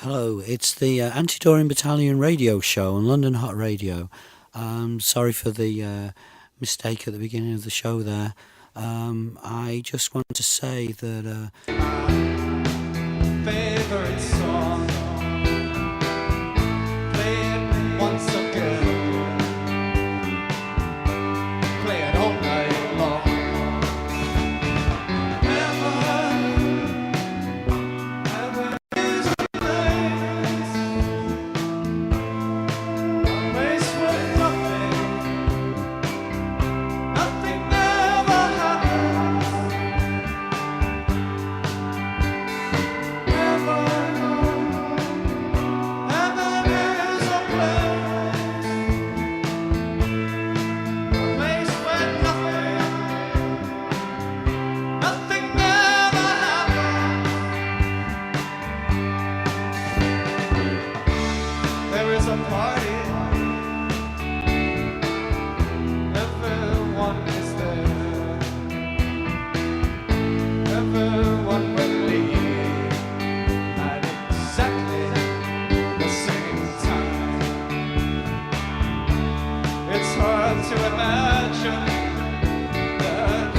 Hello, it's the Duhring Battalion radio show on London Hott Radio. Sorry for the mistake at the beginning of the show there. I just want to say that favorite song. Play it once again. Play it all night long. Heaven is a place, a place where nothing ever happens. Everyone will leave at exactly the same time. It's hard to imagine that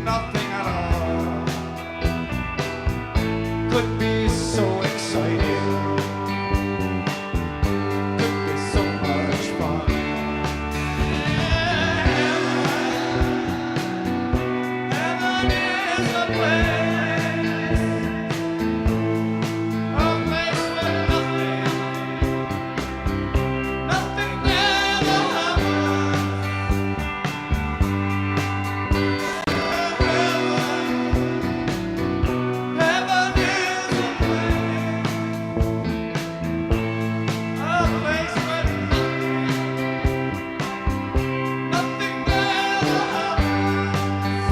nothing at all could be so exciting, could be so much fun. Heaven is a place, a place where nothing ever happens. Heaven is a place where nothing ever happens.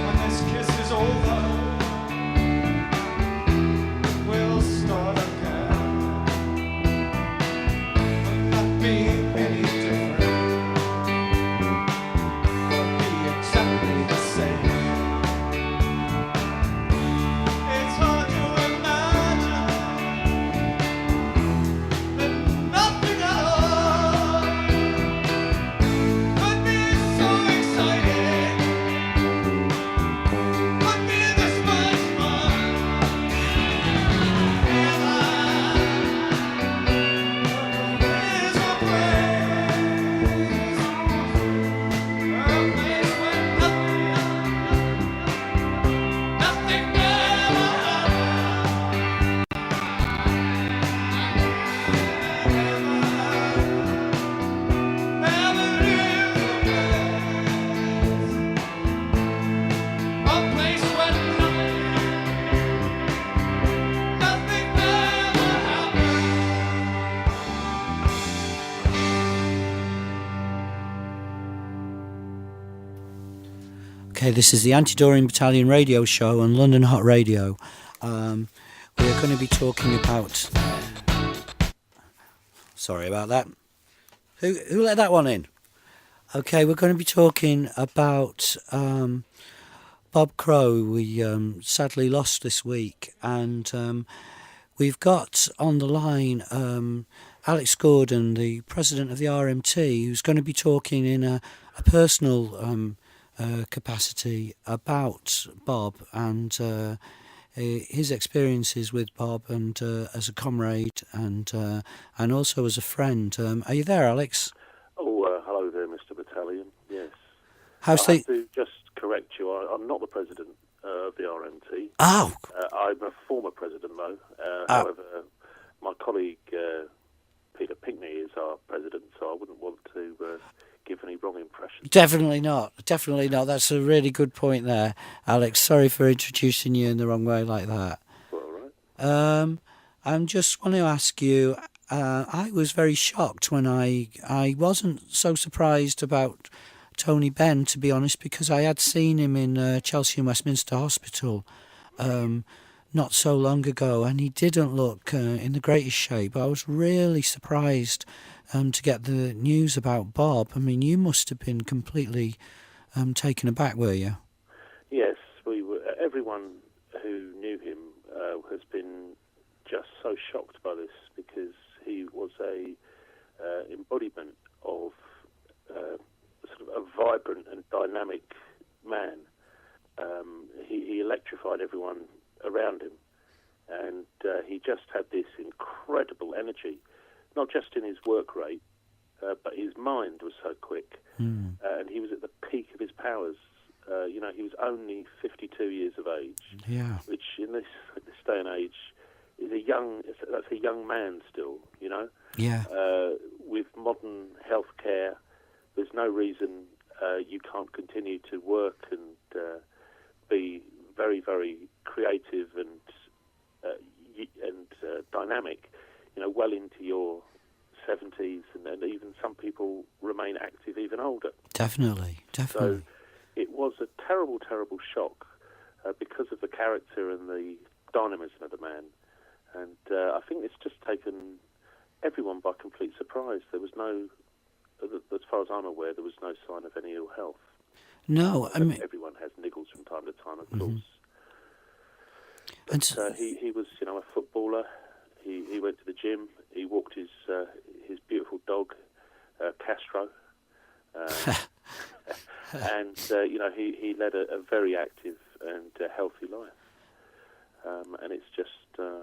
When this kiss is over, we'll start again. Will not be any different. Will be exactly the same. It's hard to imagine that nothing at all could be so exciting, could be this much fun. Heaven is a place where nothing ever happens. Heaven is a place where nothing ever happens. okay, this is the Duhring Battalion radio show on London Hott Radio. We're going to be talking about. Sorry about that. Who let that one in? Okay, we're going to be talking about Bob Crow. We sadly lost this week, and we've got on the line Alex Gordon, the president of the RMT, who's going to be talking in a personal capacity about Bob and his experiences with Bob, and as a comrade and also as a friend. Are you there, Alex? Oh, hello there, Mr. Battalion. Yes. How's I the? have to just correct you. I'm not the president of the RMT. Oh, I'm a former president, though. Ah. However, my colleague Peter Pinkney is our president, so I wouldn't want to give any wrong impressions. definitely not. Definitely not. That's a really good point there, Alex. Sorry for introducing you in the wrong way like that. Well, all right. I'm just want to ask you. I was very shocked when I wasn't so surprised about Tony Benn, to be honest, because I had seen him in Chelsea and Westminster Hospital not so long ago, and he didn't look in the greatest shape. I was really surprised to get the news about Bob. I mean, you must have been completely taken aback, were you? Yes, we were. everyone who knew him has been just so shocked by this, because he was a embodiment of sort of a vibrant and dynamic man. He electrified everyone around him, and he just had this incredible energy, not just in his work rate, but his mind was so quick, and he was at the peak of his powers. He was only 52 years of age, which in this day and age is that's a young man still, with modern healthcare, there's no reason you can't continue to work and be very, very creative and dynamic, well into your 70s, and even some people remain active even older. Definitely. So it was a terrible, terrible shock because of the character and the dynamism of the man. And I think it's just taken everyone by complete surprise. There was no, as far as I'm aware, there was no sign of any ill health. No, I mean, everyone has niggles from time to time, of course. And But he was, a footballer. He went to the gym. He walked his beautiful dog, Castro, and he led a very active and healthy life. And it's just a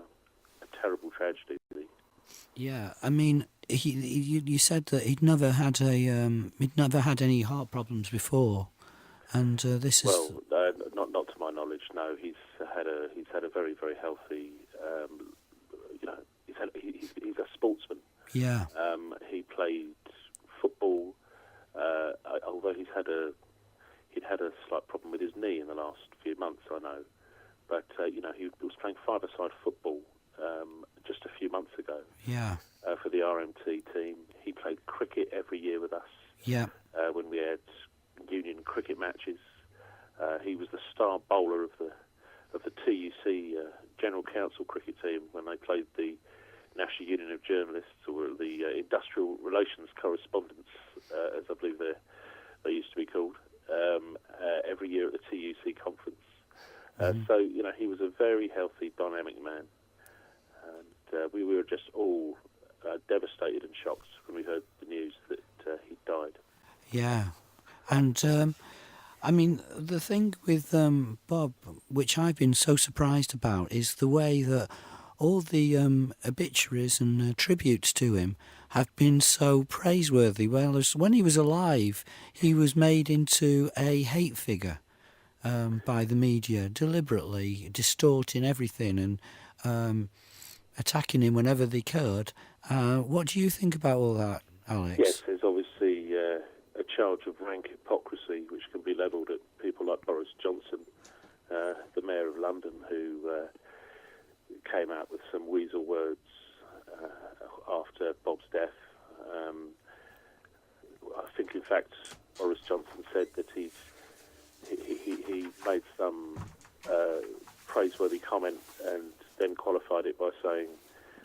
terrible tragedy. yeah, I mean, you said that he'd never had any heart problems before, and this is not to my knowledge. No, he's had a very, very healthy. He's a sportsman. Yeah. He played football, although he'd had a slight problem with his knee in the last few months, I know. But he was playing five-a-side football just a few months ago. Yeah. For the RMT team. He played cricket every year with us. Yeah. When we had union cricket matches, he was the star bowler of the TUC General Council cricket team when they played the National Union of Journalists, or the Industrial Relations Correspondents, as I believe they used to be called, every year at the TUC conference. So, he was a very healthy, dynamic man. And we were just all devastated and shocked when we heard the news that he died. Yeah. And, I mean, the thing with Bob, which I've been so surprised about, is the way that all the obituaries and tributes to him have been so praiseworthy. Whereas when he was alive, he was made into a hate figure by the media, deliberately distorting everything and attacking him whenever they could. What do you think about all that, Alex? Yes, there's obviously a charge of rank hypocrisy which can be levelled at people like Boris Johnson, the Mayor of London, who came out with some weasel words after Bob's death. I think, in fact, Boris Johnson said that he made some praiseworthy comment and then qualified it by saying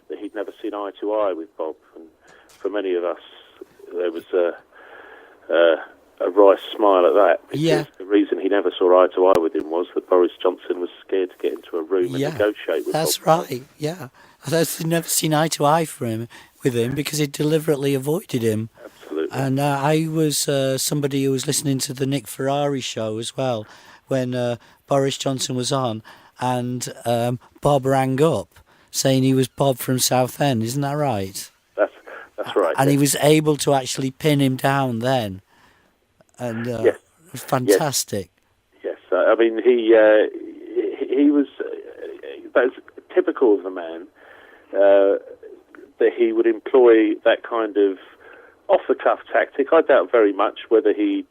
that he'd never seen eye to eye with Bob. And for many of us, there was a wry smile at that, because the reason he never saw eye to eye with him was that Boris Johnson was scared to get into a room and negotiate with that's Bob. right, yeah. I've never seen eye to eye with him because he deliberately avoided him. Absolutely. And I was somebody who was listening to the Nick Ferrari show as well when Boris Johnson was on, and Bob rang up saying he was Bob from Southend. Isn't that right? That's right. And he was able to actually pin him down then. And it was fantastic. Yes, I mean, he was that's typical of the man, that he would employ that kind of off-the-cuff tactic. I doubt very much whether he'd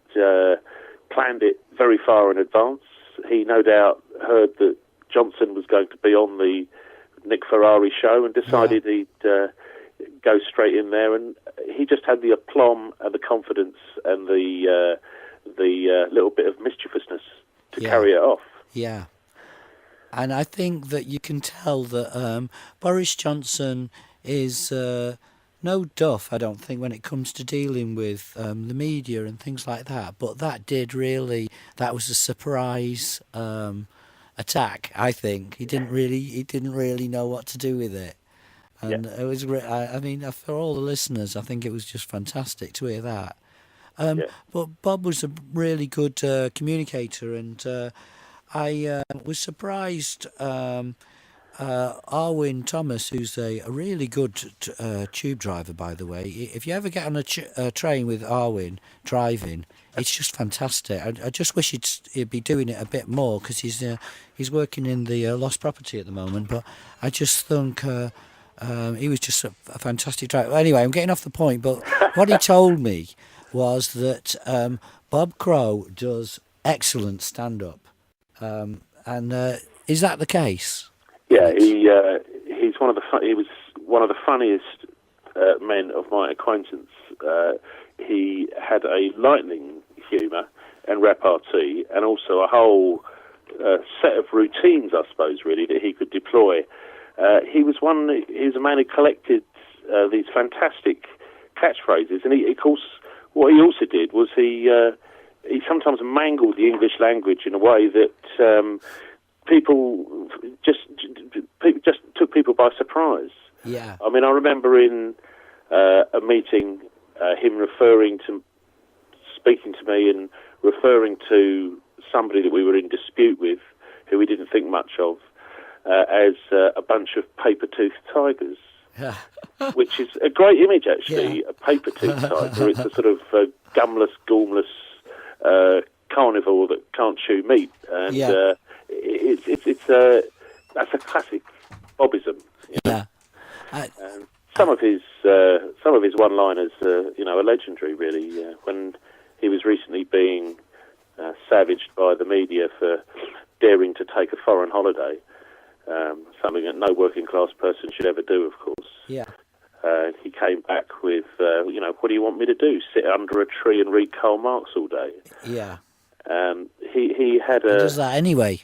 planned it very far in advance. He no doubt heard that Johnson was going to be on the Nick Ferrari show and decided he'd go straight in there, and he just had the aplomb and the confidence and the little bit of mischievousness to carry it off. Yeah. And I think that you can tell that Boris Johnson is no duff, I don't think, when it comes to dealing with the media and things like that. But that was a surprise attack. I think he didn't really know what to do with it, and it was. I mean, for all the listeners, I think it was just fantastic to hear that. Yeah. But Bob was a really good communicator, and I was surprised. Arwin Thomas, who's a really good tube driver, by the way. If you ever get on a train with Arwin driving, it's just fantastic. I just wish he'd be doing it a bit more, because he's working in the lost property at the moment. But I just think he was just a fantastic driver. Anyway, I'm getting off the point. But what he told me was that Bob Crow does excellent stand-up, and is that the case? Yeah, he was one of the funniest men of my acquaintance. He had a lightning humour and repartee, and also a whole set of routines, I suppose, really, that he could deploy. He was a man who collected these fantastic catchphrases, and of course, what he also did was he sometimes mangled the English language in a way that people just took people by surprise. Yeah. I mean, I remember in a meeting him speaking to me and referring to somebody that we were in dispute with, who we didn't think much of, as a bunch of paper-toothed tigers. Yeah. Which is a great image, actually. Yeah. A paper-toothed tiger. It's a sort of gumless, gormless carnivore that can't chew meat, and Yeah. That's a classic Bobism. Yeah. And some of his one-liners, are legendary. Really, when he was recently being savaged by the media for daring to take a foreign holiday, something that no working-class person should ever do, of course. Yeah. He came back with, what do you want me to do? Sit under a tree and read Karl Marx all day? Yeah. He had a... He does that anyway.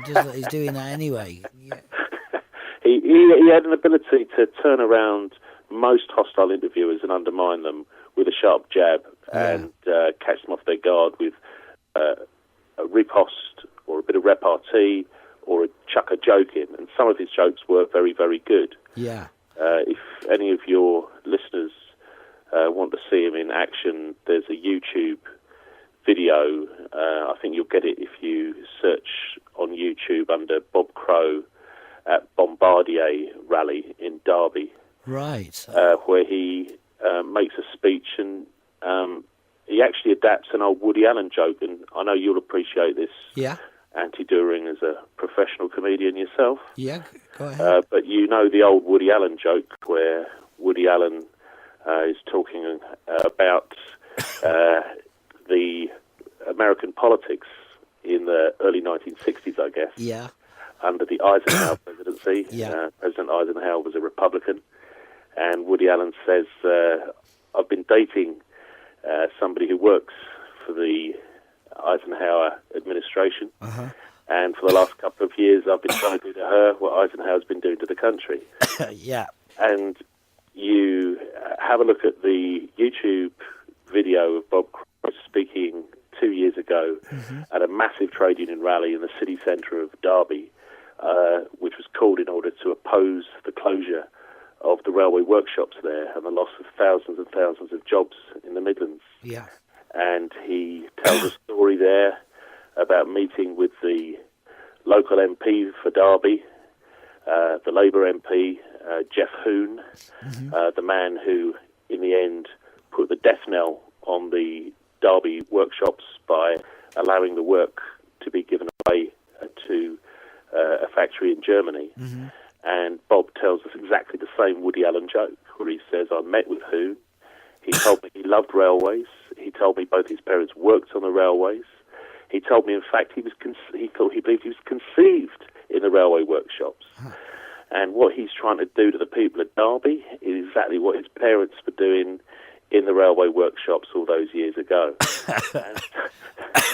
He's doing that anyway. Yeah. He had an ability to turn around most hostile interviewers and undermine them with a sharp jab, and catch them off their guard with a riposte or a bit of repartee or chuck a joke in. And some of his jokes were very, very good. Yeah. If any of your listeners want to see him in action, there's a YouTube video. I think you'll get it if you search on YouTube under Bob Crow at Bombardier Rally in Derby. Right. Where he makes a speech, and he actually adapts an old Woody Allen joke, and I know you'll appreciate this. Yeah. Anti Duhring, as a professional comedian yourself. Yeah, go ahead. But you know the old Woody Allen joke where Woody Allen is talking about the American politics in the early 1960s, I guess. Yeah. Under the Eisenhower presidency. Yeah. President Eisenhower was a Republican. And Woody Allen says, I've been dating somebody who works for the Eisenhower administration. Uh-huh. And for the last couple of years, I've been trying to do to her what Eisenhower's been doing to the country. Yeah. And you have a look at the YouTube video of Bob Crow speaking 2 years ago at a massive trade union rally in the city centre of Derby, which was called in order to oppose the closure of the railway workshops there and the loss of thousands and thousands of jobs in the Midlands. Yeah. And he tells a story there about meeting with the local MP for Derby, the Labour MP, Jeff Hoon, the man who, in the end, put the death knell on the Derby workshops by allowing the work to be given away to a factory in Germany. And Bob tells us exactly the same Woody Allen joke, where he says, I met with Hoon. He told me he loved railways. He told me both his parents worked on the railways. He told me, in fact, he believed he was conceived in the railway workshops. And what he's trying to do to the people at Derby is exactly what his parents were doing in the railway workshops all those years ago.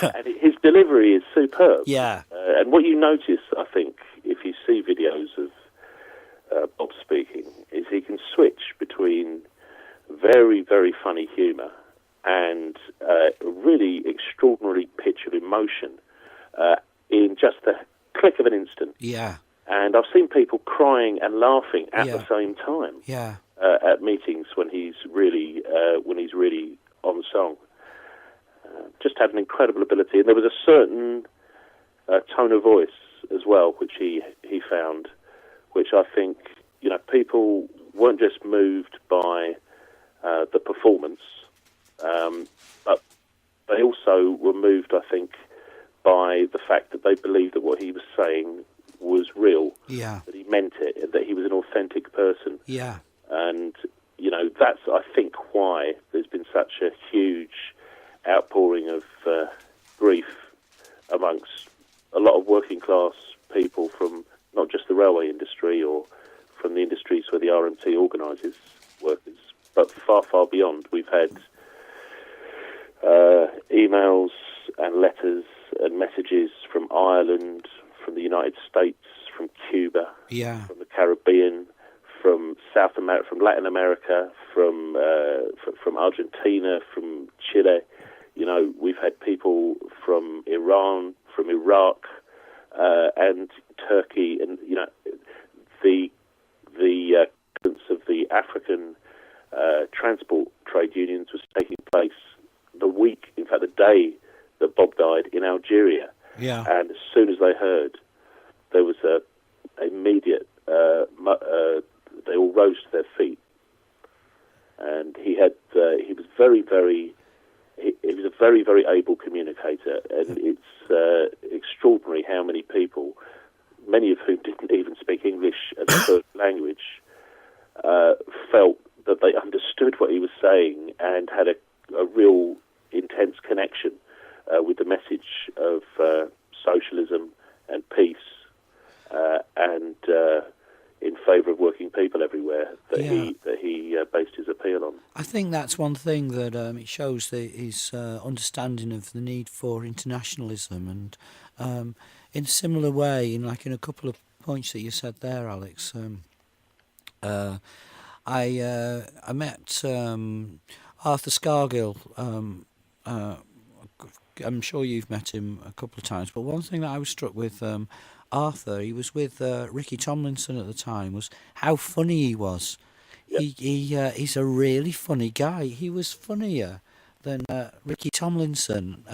and his delivery is superb. Yeah. And what you notice, I think, if you see videos of Bob speaking, is he can switch between very, very funny humour and a really extraordinary pitch of emotion in just the click of an instant. Yeah. And I've seen people crying and laughing at Yeah. the same time Yeah. at meetings when he's really on song. Just had an incredible ability, and there was a certain tone of voice as well, which he found, which I think people weren't just moved by the performance, but they also were moved, I think, by the fact that they believed that what he was saying was real, Yeah. that he meant it, and that he was an authentic person. Yeah. And, that's, I think, why there's been such a huge outpouring of grief amongst a lot of working class people from not just the railway industry or from the industries where the RMT organises workers, but far, far beyond. We've had emails and letters and messages from Ireland, from the United States, from Cuba, Yeah. from the Caribbean, from South America, from Latin America, from Argentina, from Chile. We've had people from Iran, from Iraq, and Turkey, and the of the African transport trade unions was taking place the week, in fact, the day that Bob died in Algeria. Yeah. And as soon as they heard, there was a immediate. They all rose to their feet, and he was very, very. He was a very, very able communicator, and it's extraordinary how many people, many of whom didn't even speak English as a first language, felt that they understood what he was saying and had a real intense connection with the message of socialism and peace and in favour of working people everywhere that he based his appeal on. I think that's one thing that it shows his understanding of the need for internationalism, and in a similar way, in a couple of points that you said there, Alex. I met Arthur Scargill. I'm sure you've met him a couple of times, but one thing that I was struck with Arthur, he was with Ricky Tomlinson at the time, was how funny he was. Yep. He's a really funny guy. He was funnier than Ricky Tomlinson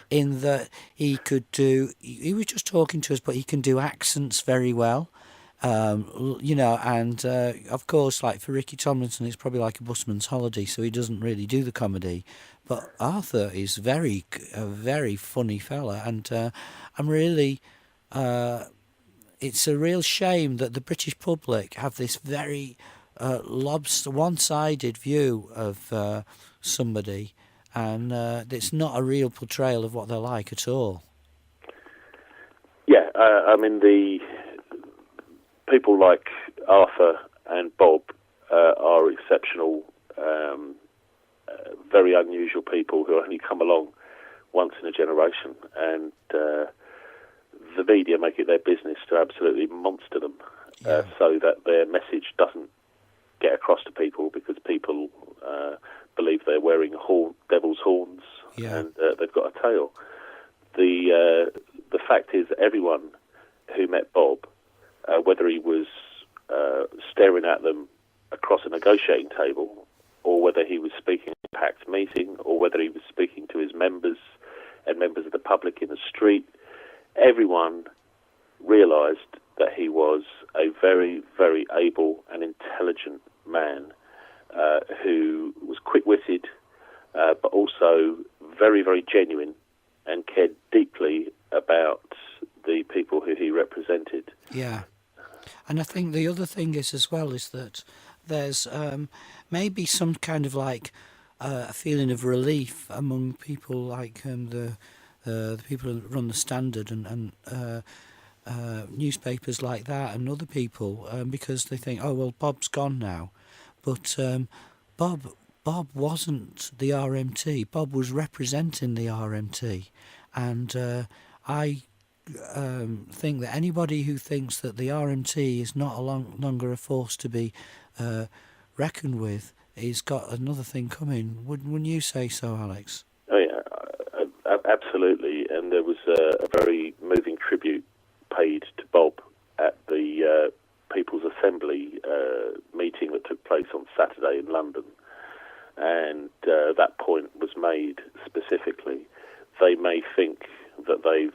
in that he could do. He was just talking to us, but he can do accents very well. And of course, like for Ricky Tomlinson, it's probably like a busman's holiday, so he doesn't really do the comedy. But Arthur is a very funny fella, and I'm really. It's a real shame that the British public have this very one-sided view of somebody, and it's not a real portrayal of what they're like at all. Yeah, I mean, the people like Arthur and Bob are exceptional, very unusual people who only come along once in a generation, and the media make it their business to absolutely monster them, so that their message doesn't get across to people, because people believe they're wearing devil's horns and they've got a tail. The fact is that everyone who met Bob, whether he was staring at them across a negotiating table, or whether he was speaking at a packed meeting, or whether he was speaking to his members and members of the public in the street, everyone realised that he was a very, very able and intelligent man who was quick-witted, but also very, very genuine and cared deeply about the people who he represented. Yeah. And I think the other thing is as well is that there's maybe some kind of a feeling of relief among people like the people who run the Standard and newspapers like that and other people, because they think, oh well, Bob's gone now, but Bob wasn't the RMT. Bob was representing the RMT, and I think that anybody who thinks that the RMT is not longer a force to be reckoned with, he's got another thing coming. Wouldn't you say so, Alex? Oh yeah, absolutely. And there was a very moving tribute paid to Bob at the People's Assembly meeting that took place on Saturday in London. And that point was made specifically. They may think that they've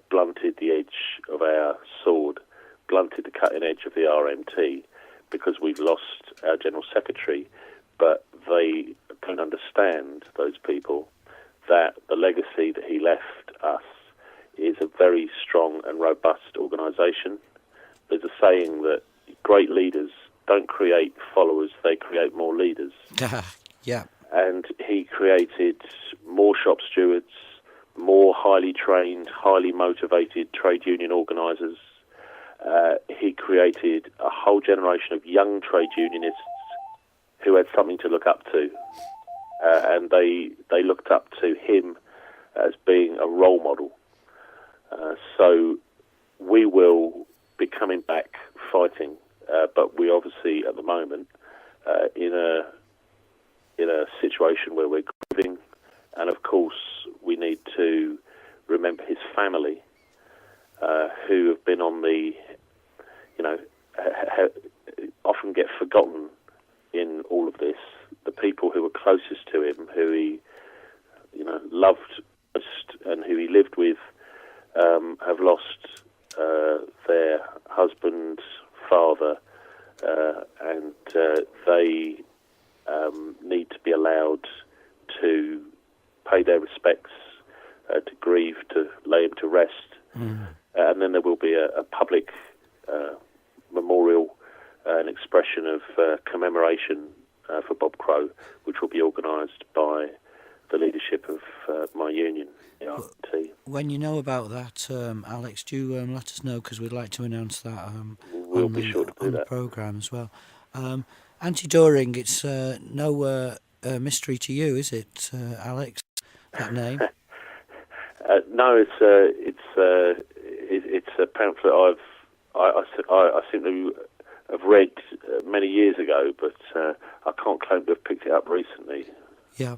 blunted the edge of our sword, blunted the cutting edge of the RMT, because we've lost our General Secretary, but they don't understand, those people, that the legacy that he left us is a very strong and robust organisation. There's a saying that great leaders don't create followers, they create more leaders. Yeah. And he created more shop stewards, more highly trained, highly motivated trade union organisers. He created a whole generation of young trade unionists who had something to look up to. And they looked up to him as being a role model. So we will be coming back fighting, but we obviously at the moment in a situation where we're grieving, and of course we need to remember his family, who have been on the, often get forgotten in all of this. The people who were closest to him, who he, loved most and who he lived with, have lost their husband, father, and they need to be allowed to pay their respects, to grieve, to lay him to rest. And then there will be a public memorial, an expression of commemoration for Bob Crow, which will be organised by the leadership of my union, the RT. When you know about that, Alex, do let us know, because we'd like to announce that We'll be sure to do on the that. programme as well. Anti-Duhring, it's no mystery to you, is it, Alex, that name? No, it's a pamphlet I seem to have read many years ago, but I can't claim to have picked it up recently. Yeah,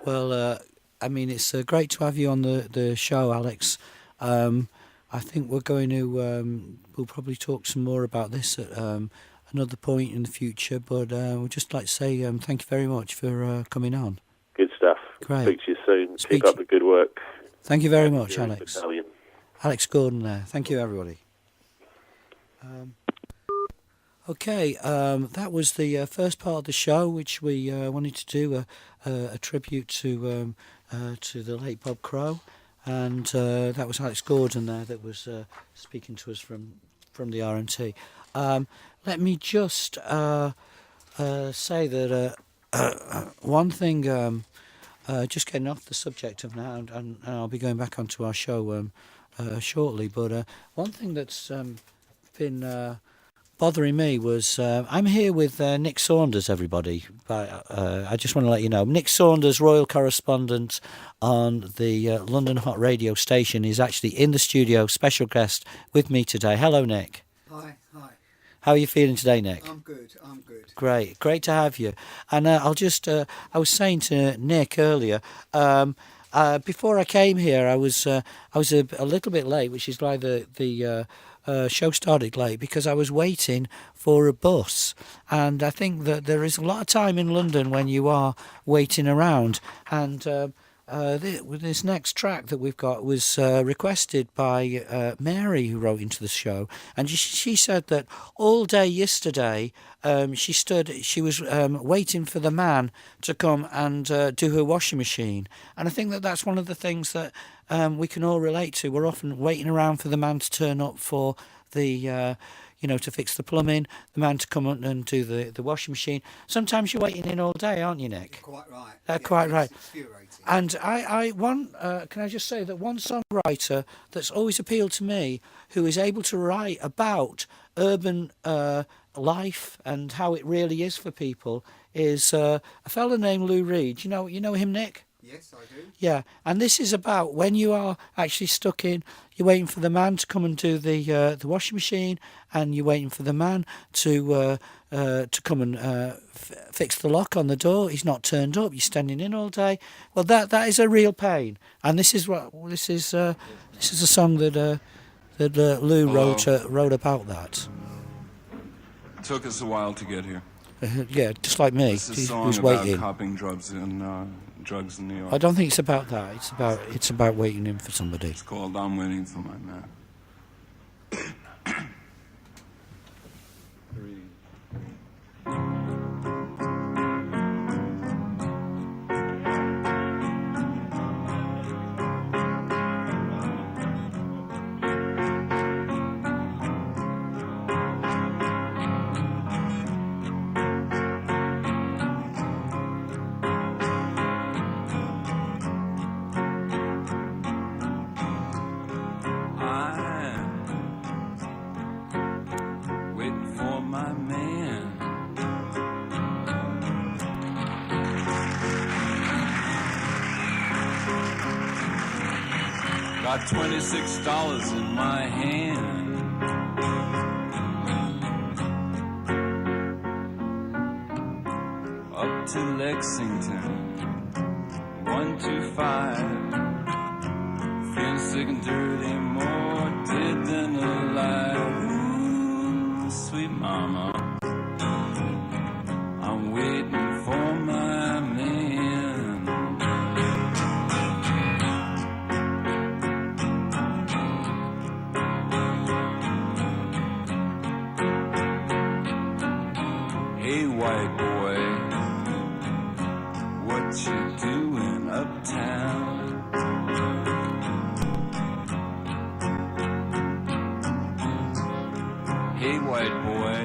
well, it's great to have you on the show, Alex. I think we're going to we'll probably talk some more about this at another point in the future, but we'd just like to say thank you very much for coming on. Good stuff. Great. Speak to you soon. Keep up the good work. Thank you very much, Duhring Alex. Battalion. Alex Gordon there. Thank you, everybody. Okay, that was the first part of the show, which we wanted to do a tribute to the late Bob Crow, and that was Alex Gordon there that was speaking to us from the RMT. Let me just say that one thing, just getting off the subject of now, and I'll be going back onto our show shortly, but one thing that's been bothering me was I'm here with Nick Saunders, everybody. I just want to let you know, Nick Saunders, royal correspondent on the London Hott radio station, is actually in the studio, special guest with me today. Hello, Nick. Hi. How are you feeling today, Nick? I'm good. Great to have you. And I'll just, I was saying to Nick earlier, before I came here, I was a little bit late, which is why the show started late, because I was waiting for a bus, and I think that there is a lot of time in London when you are waiting around, and this next track that we've got was requested by Mary, who wrote into the show, and she said that all day yesterday she was waiting for the man to come and do her washing machine, and I think that that's one of the things that we can all relate to. We're often waiting around for the man to turn up for the to fix the plumbing, the man to come up and do the washing machine. Sometimes you're waiting in all day, aren't you, Nick? Quite right. Quite right. It's infuriating. And can I just say that one songwriter that's always appealed to me, who is able to write about urban life and how it really is for people, is a fella named Lou Reed. You know him, Nick? Yes, I do. Yeah, and this is about when you are actually stuck in, you're waiting for the man to come and do the washing machine, and you're waiting for the man to to come and fix the lock on the door. He's not turned up. You're standing in all day. Well, that is a real pain. And this is a song that Lou wrote about that. It took us a while to get here. Yeah, just like me. It's a song Who's about waiting. copping drugs in New York. I don't think it's about that. It's about waiting in for somebody. It's called "I'm Waiting for My Man." Got $26 in my hand. Up to Lexington, 125. Feeling sick and dirty, more dead than alive. Ooh, sweet mama, I'm waiting for my man. Hey, white boy, what you doing uptown? Hey, white boy,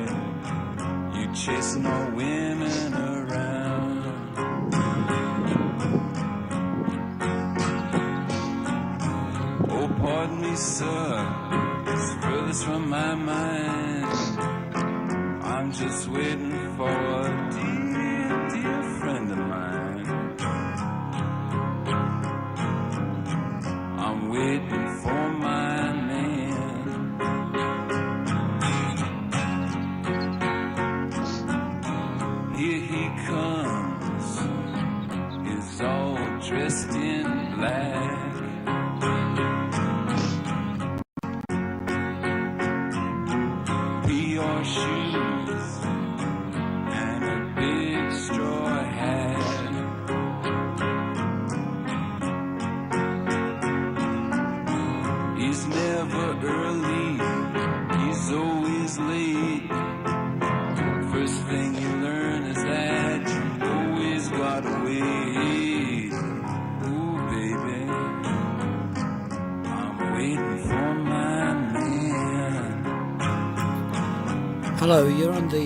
you chasing all women around? Oh, pardon me, sir, it's furthest from my mind. I'm just waiting for a dear, dear friend of mine. I'm waiting for my man. Here he comes, he's all dressed in black. Your shoes and a big straw hat. He's never early, he's always late. First thing you learn is that you always gotta wait. Ooh, baby, I'm waiting for my man. Hello, you're on the.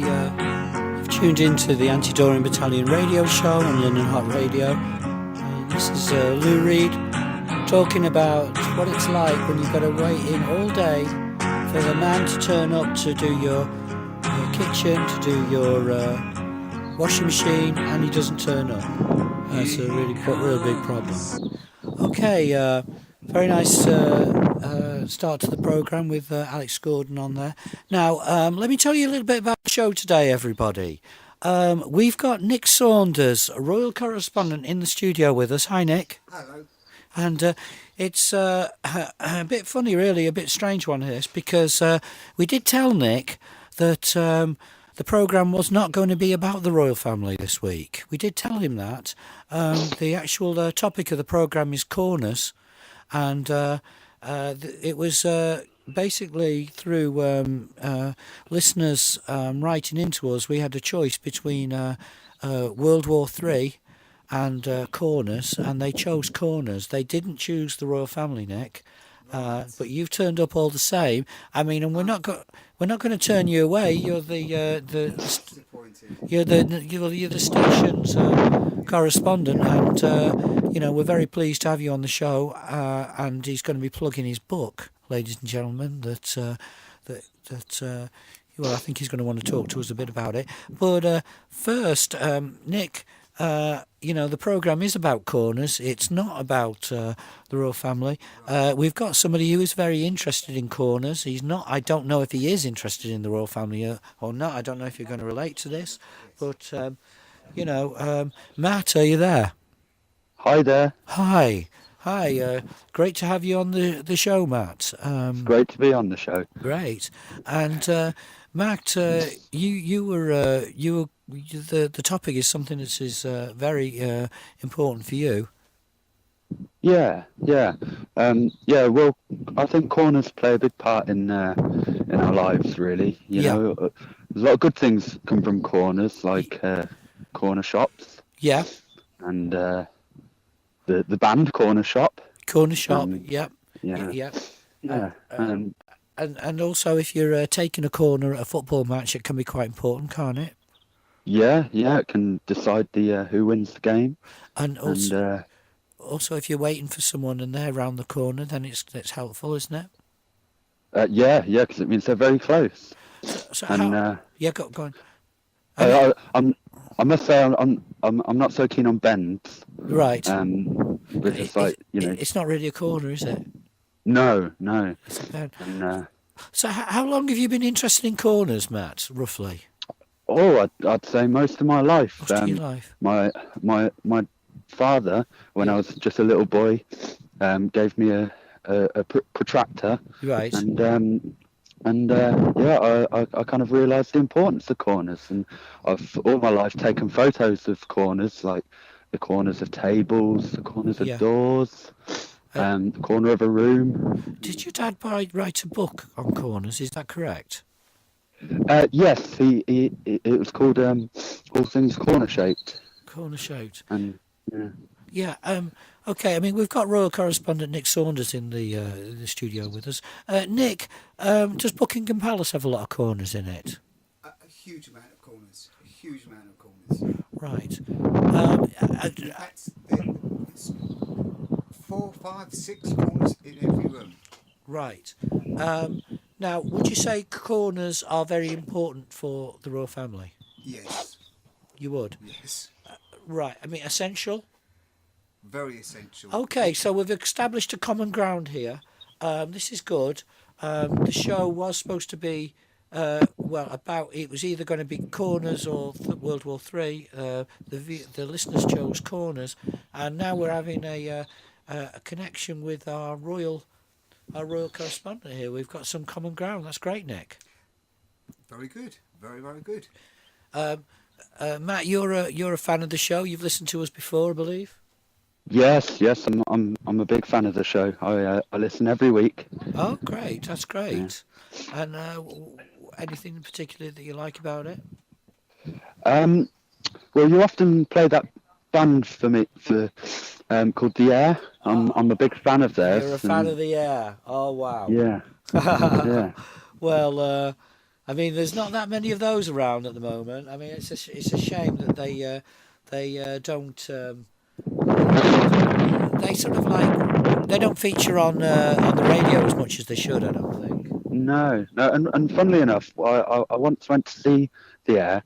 You've tuned into the Duhring Battalion radio show on London Hot Radio. This is Lou Reed talking about what it's like when you've got to wait in all day for the man to turn up to do your kitchen, to do your washing machine, and he doesn't turn up. That's a real big problem. Okay, very nice start to the programme with Alex Gordon on there. Now, let me tell you a little bit about the show today, everybody. We've got Nick Saunders, a royal correspondent, in the studio with us. Hi, Nick. Hello. And it's a bit funny, really, a bit strange one here, because we did tell Nick that the programme was not going to be about the royal family this week. We did tell him that. The actual topic of the programme is corners, and it was basically through listeners writing into us. We had a choice between World War III and corners, and they chose corners. They didn't choose the royal family, Nick. But you've turned up all the same. I mean, and we're not going to turn you away. You're the station's correspondent, and we're very pleased to have you on the show. And he's going to be plugging his book, ladies and gentlemen. Well, I think he's going to want to talk to us a bit about it. But first, Nick, the programme is about corners. It's not about the royal family. We've got somebody who is very interested in corners. He's not. I don't know if he is interested in the royal family or not. I don't know if you're going to relate to this, but Matt, are you there? Hi there. Hi. Great to have you on the show, Matt. Great to be on the show. Great. And Matt, you were the topic is something that is very important for you. Yeah. Well, I think corners play a big part in our lives, really. You know, there's a lot of good things come from corners, like corner shops. Yeah. And the band Corner Shop. Corner Shop. Yeah. Yeah. Yeah. And also, if you're taking a corner at a football match, it can be quite important, can't it? Yeah. It can decide the who wins the game. And also, if you're waiting for someone and they're round the corner, then it's helpful, isn't it? Yeah, because it means they're very close. So And go on. I must say I'm not so keen on bends. Right. But it's like, it's not really a corner, is it? No. It's a bend. And, So how long have you been interested in corners, Matt? Roughly. I'd say most of my life. Most of your life. My father, when I was just a little boy, gave me a protractor. Right. And I kind of realised the importance of corners, and I've all my life taken photos of corners, like the corners of tables, the corners of doors, the corner of a room. Did your dad write a book on corners? Is that correct? Yes, it was called All Things Corner Shaped. Corner shaped. And yeah. Okay. I mean, we've got royal correspondent Nick Saunders in the studio with us. Nick, does Buckingham Palace have a lot of corners in it? A huge amount of corners. Right. In fact, it's 4, 5, 6 corners in every room. Right. Now, would you say corners are very important for the royal family? Yes. You would? Yes. Right. I mean, essential? Very essential. Okay, so we've established a common ground here. This is good. The show was supposed to be, it was either going to be corners or World War Three. The listeners chose corners, and now we're having a connection with our royal correspondent here. We've got some common ground. That's great, Nick. Very good. Very, very good. Matt, you're a fan of the show. You've listened to us before, I believe. yes, I'm a big fan of the show. I listen every week. Oh, great! That's great. Yeah. And anything in particular that you like about it? Well, you often play that band for me called The Air. I'm a big fan of theirs. You're a fan of The Air. Oh, wow. Yeah. Yeah. Well, I mean, there's not that many of those around at the moment. I mean, it's a shame that they don't. They sort of they don't feature on the radio as much as they should. I don't think. No, and funnily enough, I once went to see The Air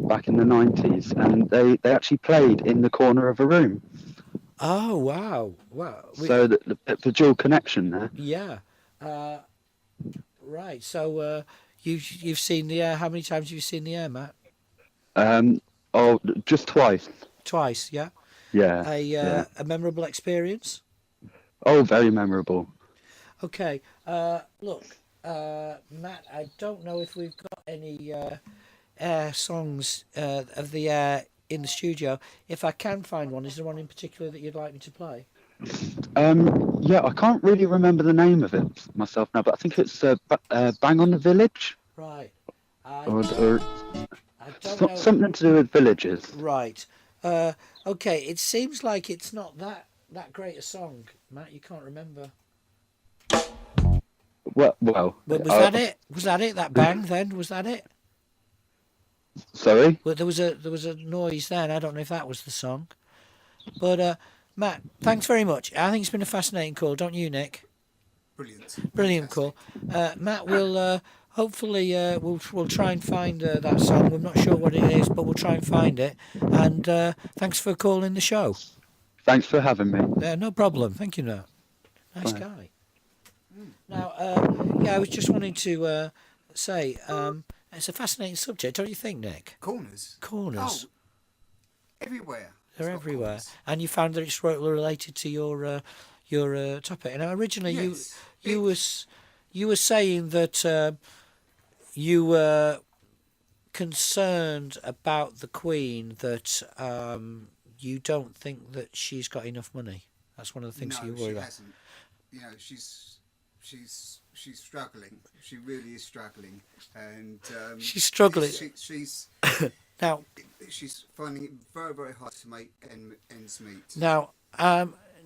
back in the 90s, and they actually played in the corner of a room. Oh wow! So the dual connection there. Yeah. Right. So you've seen The Air. How many times have you seen The Air, Matt? Just twice. Twice. Yeah. Yeah. A memorable experience. Oh, very memorable. Okay. Look, Matt, I don't know if we've got any Air songs of The Air in the studio. If I can find one, is there one in particular that you'd like me to play? Yeah, I can't really remember the name of it myself now, but I think it's Bang on the Village. Right. Or I don't know. Something to do with villages. Right. Okay, it seems like it's not that great a song, Matt. You can't remember. Well. But was that it? Was that it? That bang then? Was that it? Sorry. Well, there was a noise then. I don't know if that was the song. But Matt, thanks very much. I think it's been a fascinating call, don't you, Nick? Brilliant. Brilliant call. Matt will hopefully we'll try and find that song. We're not sure what it is, but we'll try and find it. And thanks for calling the show. Thanks for having me. No problem. Thank you, no. Nice Bye. guy. Now, I was just wanting to say it's a fascinating subject, don't you think, Nick? Corners. Corners. Oh, everywhere. They're It's got everywhere. corners. And you found that it's related to your topic. Now, originally Yes, you were saying that you were concerned about the Queen, that you don't think that she's got enough money. That's one of the things No, you worry she about. hasn't. You know, she's struggling. She really is struggling, and She's struggling. She's Now, she's finding it very, very hard to make ends meet. Now,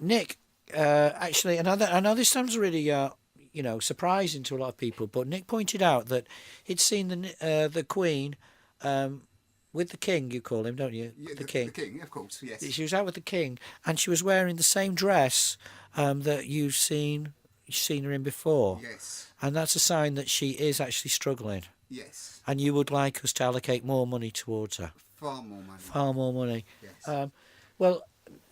Nick, actually, and I know this sounds really, surprising to a lot of people, but Nick pointed out that he'd seen the Queen with the King. You call him, don't you? Yeah, the King. The king, of course. Yes. She was out with the King, and she was wearing the same dress that you've seen her in before, Yes. and that's a sign that she is actually struggling. Yes. And you would like us to allocate more money towards her. Far more money. Far more money. Yes. Well,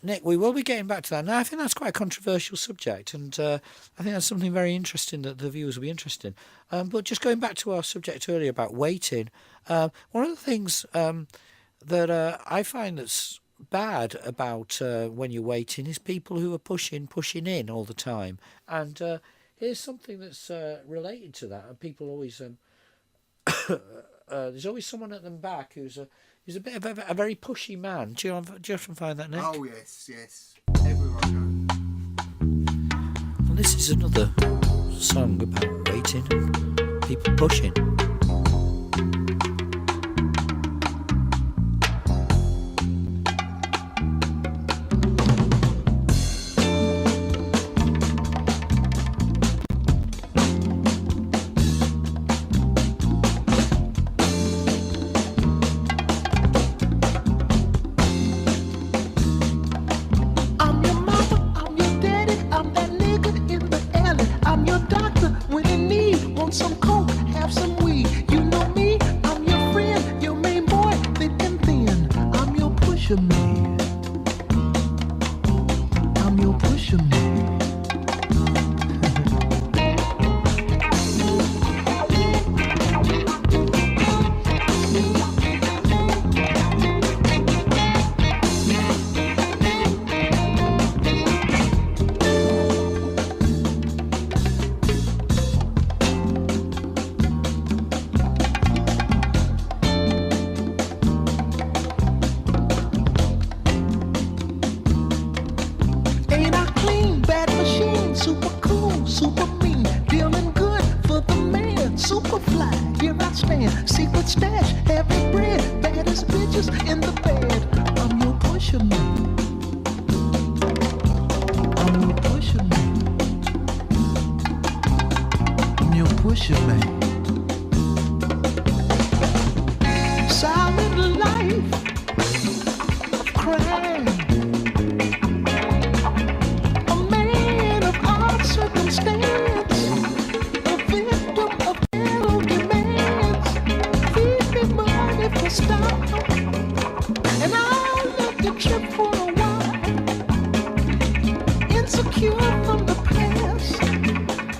Nick, we will be getting back to that. Now, I think that's quite a controversial subject, and I think that's something very interesting that the viewers will be interested in. But just going back to our subject earlier about waiting, one of the things that I find that's bad about when you're waiting is people who are pushing in all the time. And here's something that's related to that. And people always... there's always someone at the back who's a bit of a very pushy man. Do you often find that, Nick? Oh yes, yes. Everyone knows. Well, this is another song about waiting and people pushing. I'm your mama, I'm your daddy, I'm that nigga in the alley. I'm your doctor when you need, want some coke, have some weed. You know me, I'm your friend, your main boy, thick and thin. I'm your pusher man. I'm your pusher man. Ain't I clean, bad machine, super cool, super mean, feeling good for the man, super fly, here I stand, secret stash, heavy bread, baddest bitches in the bed. I'm your pusher man. I'm your pusher man. I'm your pusher man. Silent life of crime. A man of odd circumstance, a victim of ill demands. Feed me money for style, and I'll let you trip for a while. Insecure from the past,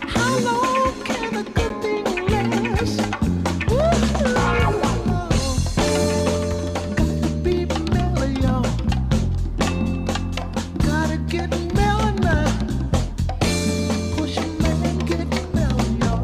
how long can a good thing last? Ooh, got to be mellow, y'all. Gotta get mellow now. Push it, man, get mellow, y'all.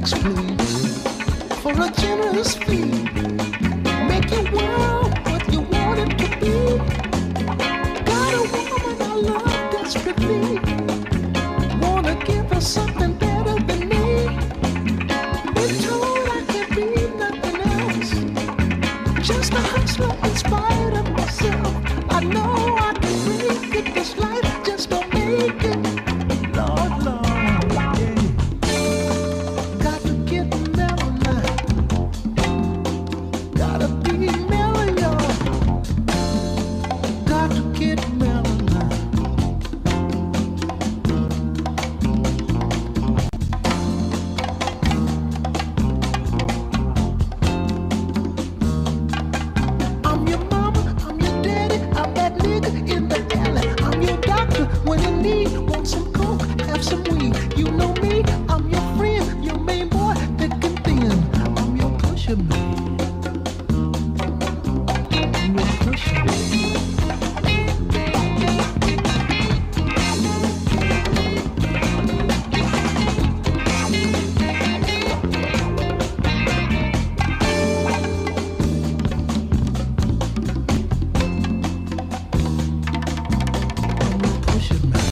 thanks, please, for a generous fee. Make your world what you want it to be. Got a woman I love desperately. Wanna give her something better than me. Been told I can't be nothing else. Just a hustler in spite of myself. I know I can make it. This life just don't make it. Lord, Lord, yeah. Got to get mellow now. Gotta be mellow, y'all. Got to get mellow now. I'm your mama, I'm your daddy, I'm that nigga in the alley. I'm your doctor when you need, want some coke, have some weed. You know me, I'm your friend, your main boy, thick and thin. I'm your pusher man. I'm your pusher man. Pusher man.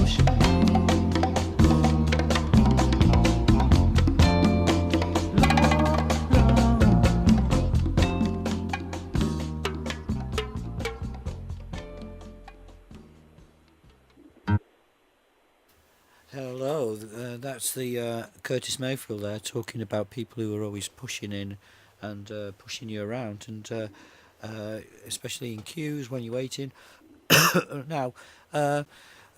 Pusher man. Hello, that's the Curtis Mayfield there talking about people who are always pushing in and pushing you around, and especially in queues when you're waiting. Now,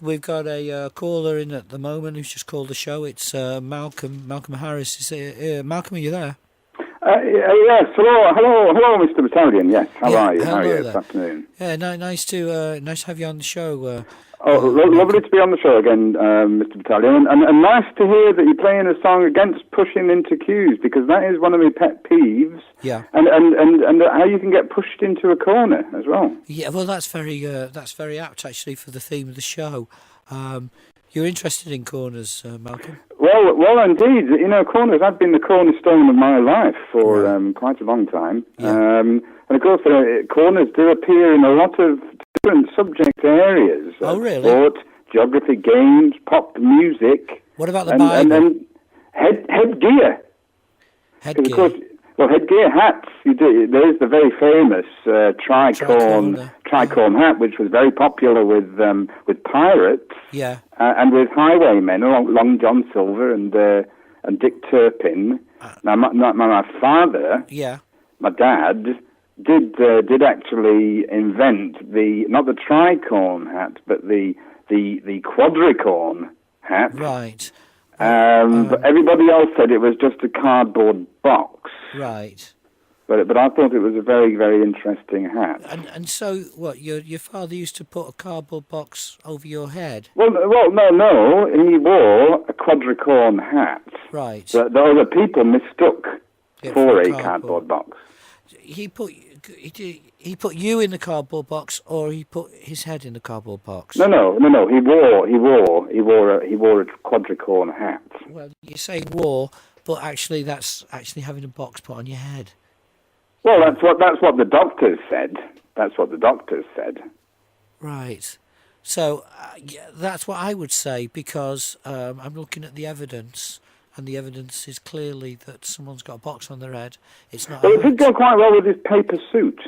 we've got a caller in at the moment who's just called the show. It's Malcolm Harris. Malcolm, are you there? Yes, hello, Mr. Battalion. Yes, how are you? How are hello you there. this afternoon? Yeah, nice to have you on the show. Lovely to be on the show again, Mr. Battalion, and nice to hear that you're playing a song against pushing into queues, because that is one of my pet peeves. Yeah. And how you can get pushed into a corner as well. Yeah, well, that's very apt actually for the theme of the show. You're interested in corners, Malcolm? Well, indeed. You know, corners have been the cornerstone of my life for quite a long time. Yeah. And of course, corners do appear in a lot of different subject areas. Oh, really? Sport, geography, games, pop music. What about the Bible? And headgear. Headgear. Of course, well, headgear, hats. There's the very famous tricorn hat, which was very popular with pirates. Yeah. And with highwaymen, Long John Silver and Dick Turpin. Now, my father, my dad, did actually invent not the tricorn hat, but the quadricorn hat. Right. But everybody else said it was just a cardboard box. Right. But I thought it was a very, very interesting hat. And so, what, your father used to put a cardboard box over your head? Well, no, he wore a quadricorn hat. Right. The other people mistook for a cardboard box. He put you in the cardboard box, or he put his head in the cardboard box? No. He wore a quadricorn hat. Well, you say wore, but actually that's actually having a box put on your head. Well, that's what the doctors said. That's what the doctors said. Right. So that's what I would say, because I'm looking at the evidence, and the evidence is clearly that someone's got a box on their head. It's not. Well, it did go quite well with his paper suit.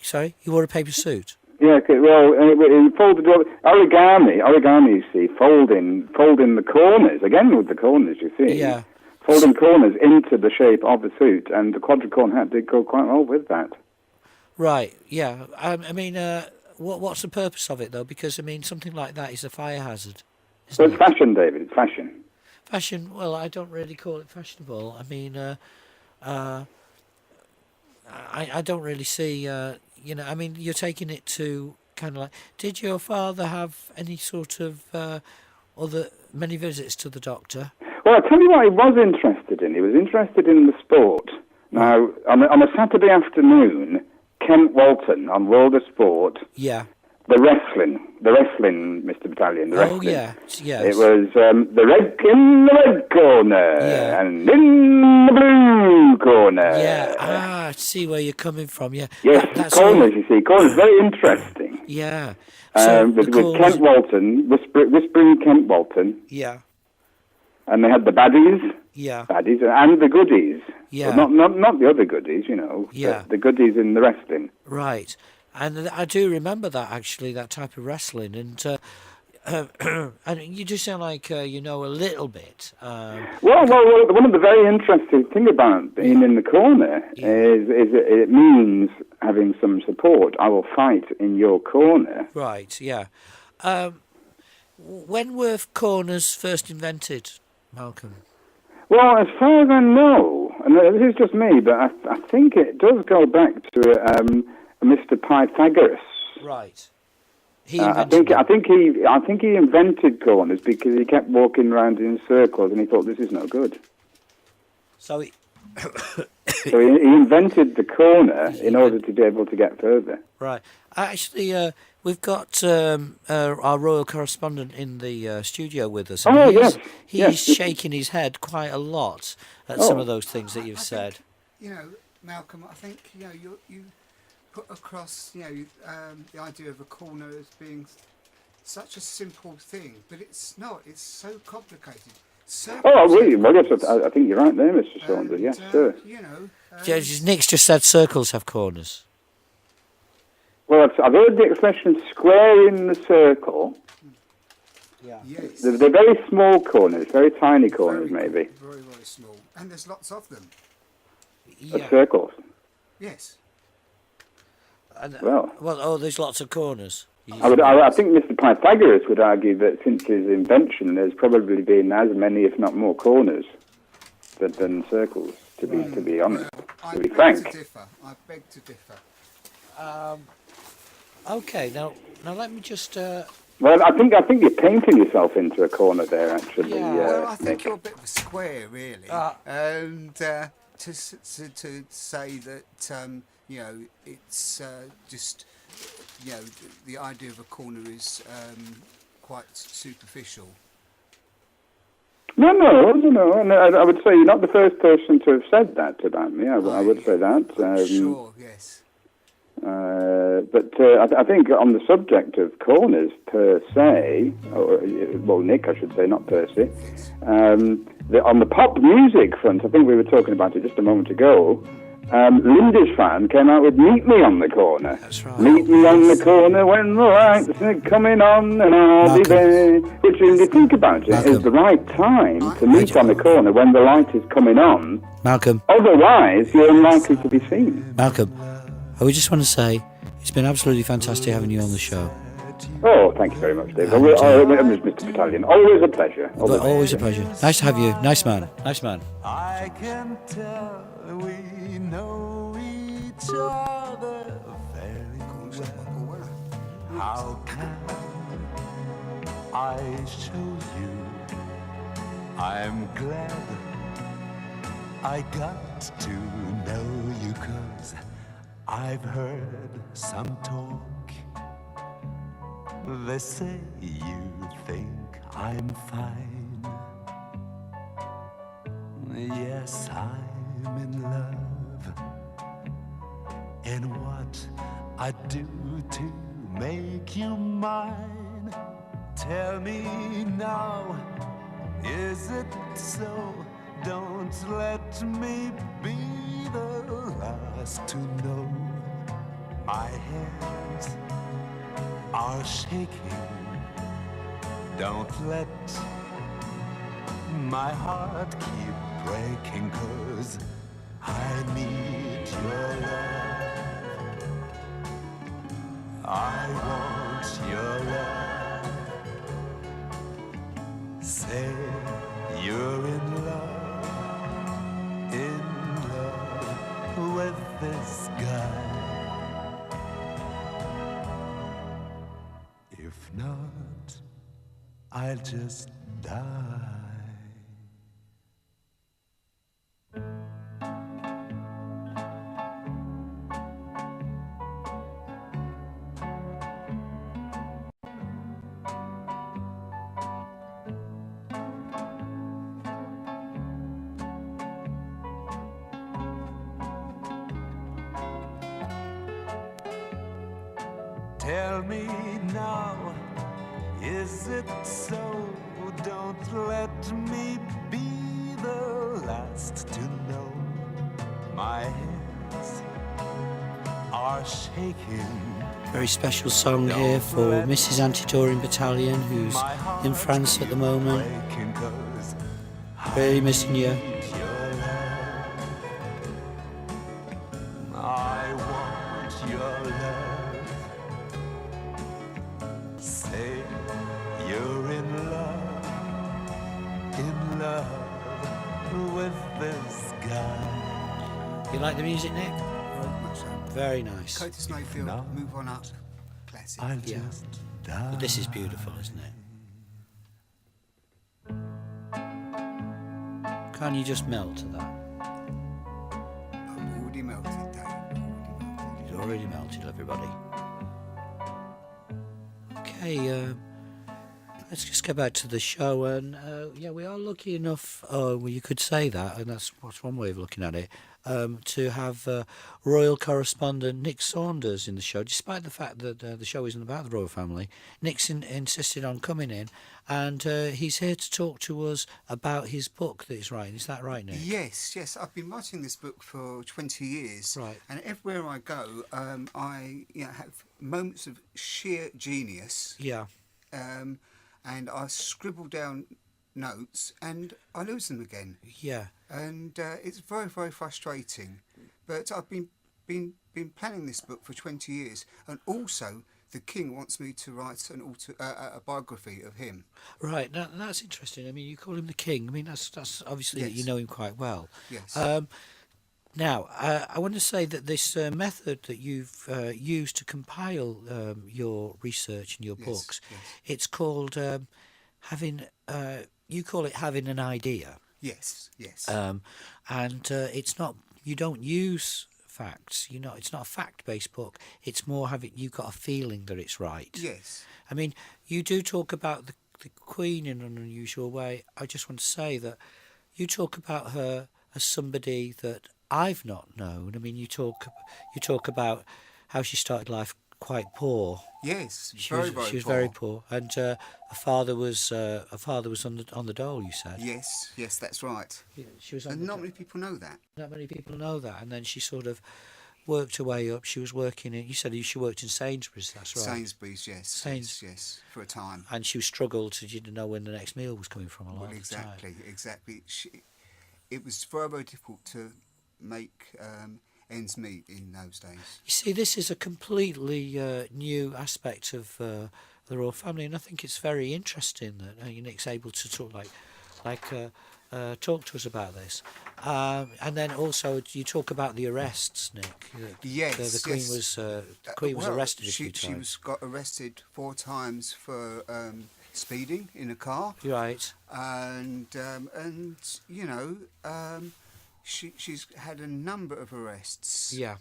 Sorry, you wore a paper suit. Yeah, well, it folded origami. You see, folding the corners again with the corners. You see. Yeah. Folding corners into the shape of the suit, and the quadricorn hat did go quite well with that. Right, yeah. I mean, what's the purpose of it, though? Because, I mean, something like that is a fire hazard. So it's fashion, David, it's fashion. Fashion, well, I don't really call it fashionable. I mean, I don't really see, I mean, you're taking it to kind of like, did your father have any sort of many visits to the doctor? Well, I'll tell you what he was interested in. He was interested in the sport. Now, on a Saturday afternoon, Kent Walton on World of Sport the wrestling, Mr. Battalion, the wrestling. Oh, yeah, yes. It was the red in the red corner and in the blue corner. Yeah, I see where you're coming from, yeah. Yes, That's corners, all. you see. Corners, very interesting. Yeah. So with Kent Walton, whispering Kent Walton. Yeah. And they had the baddies. Yeah. Baddies and the goodies. Yeah. Well, not the other goodies, you know. Yeah. The goodies in the wrestling. Right. And I do remember that, actually, that type of wrestling. And and you do sound like you know a little bit. Well, one of the very interesting thing about being in the corner is it means having some support. I will fight in your corner. Right, yeah. When were corners first invented, Malcolm? Well, as far as I know, and this is just me, but I think it does go back to Mr. Pythagoras. Right. I think he invented corners because he kept walking around in circles and he thought this is no good. So he invented the corner in order to be able to get further. Right. Actually, we've got our royal correspondent in the studio with us. And he's shaking his head quite a lot at some of those things that you've said. Think, Malcolm, I think you put across the idea of a corner as being such a simple thing, but it's not. It's so complicated. Really? Well, yes, I think you're right there, Mr. Saunders. Yes, sir. Nick's just said circles have corners. Well, I've heard the expression "square in the circle." Yeah. Yes. They're very small corners, very tiny corners, maybe. Very, very small, and there's lots of them. Yeah. Circles. Yes. There's lots of corners. I think Mr. Pythagoras would argue that since his invention, there's probably been as many, if not more, corners than circles. To be honest, to be frank. I beg to differ. Okay, now let me just. Well, I think you're painting yourself into a corner there, actually. Yeah. Well, I think Nick. You're a bit of a square, really, and to say that it's just the idea of a corner is quite superficial. No, and I would say you're not the first person to have said that about me. I would say that. Sure, yes. But I think on the subject of corners per se, Nick, I should say, not per se, on the pop music front, I think we were talking about it just a moment ago, Lindisfarne came out with Meet Me on the Corner. That's right. Meet me on the corner when the lights are coming on and I'll be there. Which, if you think about it, is the right time to meet on the corner when the light is coming on. Malcolm. Otherwise, you're unlikely to be seen. Malcolm, I would just want to say it's been absolutely fantastic having you on the show. Oh, thank you very much, Dave. Mr. Battalion, always a pleasure. Always a pleasure. Nice to have you. Nice man. I can tell we know each other very well. How can I show you? I'm glad I got to know you, 'cause I've heard some talk. They say you think I'm fine. Yes, I'm in love. And what I do to make you mine? Tell me now, is it so? Don't let me be the last to know. My hands are shaking. Don't let my heart keep breaking, 'cause I need your love. I want your love. Say you're in love with this guy. If not, I'll just die. Tell me now, is it so? Don't let me be the last to know. My hands are shaking. Very special song here for Mrs. Duhring Battalion, who's in France at the moment. Really missing you. I want your love. Say you're in love with this guy. You like the music, Nick? Very much so. Very nice. Curtis Mayfield, No. Move On Up. Classic. I'll Yeah. just die. But this is beautiful, isn't it? Can't you just melt to that? I've already melted, Dave. It's already melted, everybody. Okay, let's just get back to the show. And yeah, we are lucky enough, well, you could say that, and that's one way of looking at it, to have royal correspondent Nick Saunders in the show, despite the fact that the show isn't about the royal family. Nick's insisted on coming in, and he's here to talk to us about his book that he's writing. Is that right, Nick? Yes. I've been writing this book for 20 years. Right. And everywhere I go, I have moments of sheer genius. Yeah. And I scribble down notes and I lose them again. Yeah. And it's very, very frustrating. But I've been planning this book for 20 years, and also the King wants me to write a biography of him. Right. Now that's interesting. I mean, you call him the King. I mean, that's obviously Yes. you know him quite well. Yes. Now, I want to say that this method that you've used to compile your research and your Yes, books, yes. it's called having. You call it having an idea. Yes. And it's not. You don't use facts. It's not a fact-based book. It's more you've got a feeling that it's right. Yes. I mean, you do talk about the Queen in an unusual way. I just want to say that you talk about her as somebody that I've not known. I mean, you talk about how she started life quite poor. Yes. She was very poor, and her father was on the dole. You said. Yes, that's right. Yeah, she was on And the not dole. many people know that. Not many people know that. And then she sort of worked her way up. She was working in. You said she worked in Sainsbury's. That's right. Sainsbury's, yes. Yes, for a time. And she struggled to didn't know when the next meal was coming from a lot of the time. Exactly. It was very, very difficult to make ends meet in those days. You see, this is a completely new aspect of the royal family, and I think it's very interesting that Nick's able to talk talk to us about this. And then also you talk about the arrests, Nick. Yes, the Queen was arrested a few times. She got arrested 4 times for speeding in a car. Right. And she's had a number of arrests. Yeah.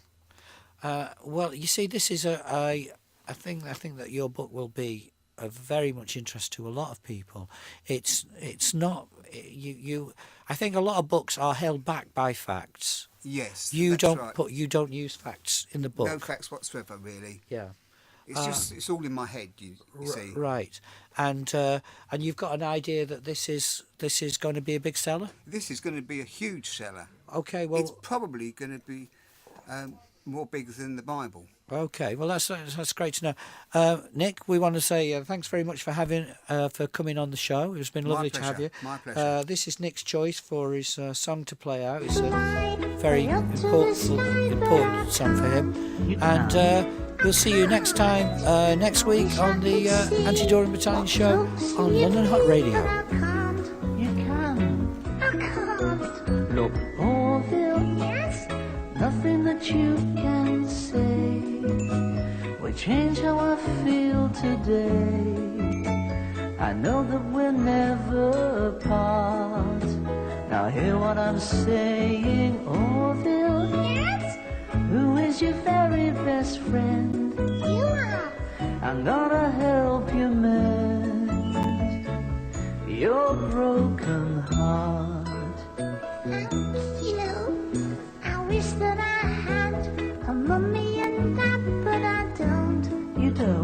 Well, you see, this is I think that your book will be of very much interest to a lot of people. It's not you. I think a lot of books are held back by facts. Yes. You that's don't right. you don't use facts in the book. No facts whatsoever, really. Yeah. It's all in my head. You see. Right. And you've got an idea that this is going to be a big seller. This is going to be a huge seller. Okay. Well, it's probably going to be more big than the Bible. Okay, well that's great to know. Nick, we want to say thanks very much for coming on the show. It's been lovely to have you. My pleasure. This is Nick's choice for his song to play out. It's a very important song for him. And we'll see you next time next week on the Duhring Battalion show on London Hott Radio. You can. I can't. Look, Orville. Yes. Nothing that you can say will change how I feel today. I know that we'll never part. Now hear what I'm saying, Orville. Yes? Who is your very best friend? You are. I'm gonna help you mend your broken heart. You know, I wish that I had a mummy and dad, but I don't. You don't.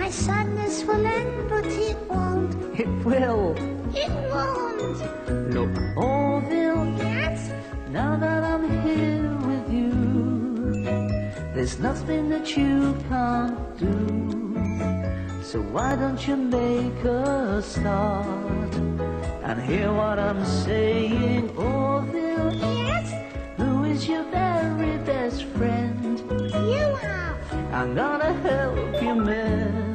My sadness will end, but it won't. It will. It won't. Look, Orville, Yes? now that I'm here with you, there's nothing that you can't do. So why don't you make a start and hear what I'm saying, Orville? Yes? Who is your very best friend? You are. I'm gonna help you mend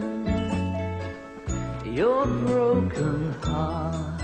your broken heart.